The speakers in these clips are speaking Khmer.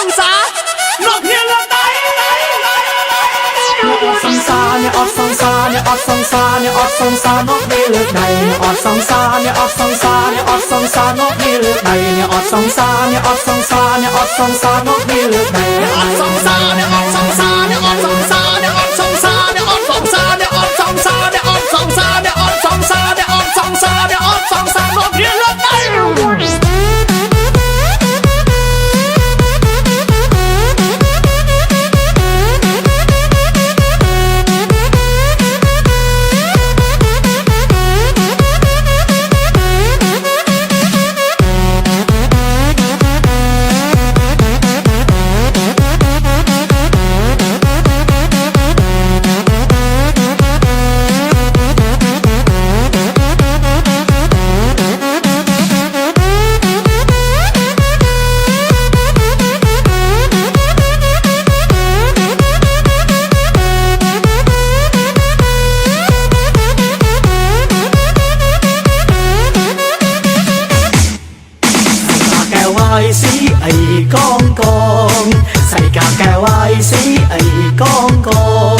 ងសារលោកគ្នាលើដៃអត់សង្សារអ្នកអត់សង្សារអ្នកអត់សង្សារអ្នកអត់សង្សារលោកគ្នាលើដៃអ្នកអត់សង្សារអ្នកអត់សង្សារអ្នកអត់សង្សារលោកគ្នាលើដៃអ្នកអត់សង្សារអ្នកអត់សង្សារអ្នកអត់សង្សារលោកគ្នាលើដៃអ្នកអត់សង្សារអ្នកអត់សង្សារអ្នកអត់សង្សារអ្នកអត់សង្សារអ្នកអត់សង្សារអ្នកអត់សង្សារអ្នកអត់សង្សារអ្នកអត់សង្សារអ្នកអត់សង្សារអ្នកអត់សង្សារលោកគ្នាលើដៃสีไอ้กองกองใส่กากแก้วไอ้สีไอ้กองกอง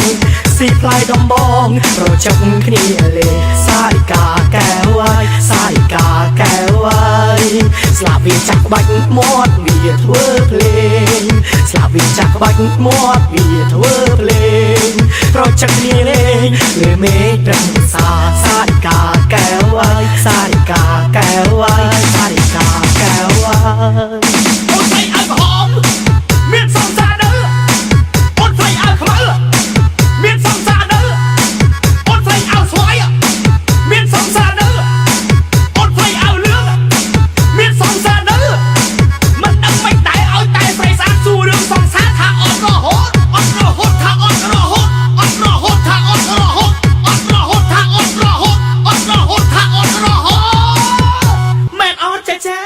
สีพลายดำบองเราจับគ្នាเลยสายกาแก้วไอ้สายกาแก้วไอ้สลับวิจักบักมอดวีทเวอร์เพลงสลับวิจักบักมอดวีทเวอร์เพลงเราจับគ្នាเลยเลยเมฆรังสาสายกาแก้วไอ้สายกาแก้วไอ้สายกาแก้วไอ้អូនស្រីអើក្រហមមានសង្សារនៅអូនស្រីអើខ្មៅមានសង្សារនៅអូនស្រីអើស្វាយមានសង្សារនៅអូនស្រីអើលឿងមានសង្សារនៅមិនដឹងមិនដែរឲ្យតែស្រីស្អាតសួររឿងសង្សារថាអត់រហូតអត់រហូតថាអត់រហូតអត់រហូតថាអត់រហូតអត់រហូតថាអត់រហូតអត់រហូតថាអត់រហូតមែនអត់ចាចា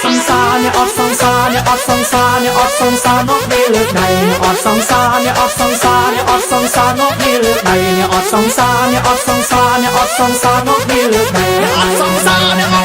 សង្សារអ្នកអត់សង្សារអ្នកអត់សង្សារអ្នកអត់សង្សារនោះនេះលើដៃអ្នកអត់សង្សារអ្នកអត់សង្សារអ្នកអត់សង្សារនោះនេះលើដៃអ្នកអត់សង្សារអ្នកអត់សង្សារអ្នកអត់សង្សារនោះនេះលើដៃអ្នកអត់សង្សារអ្នកអត់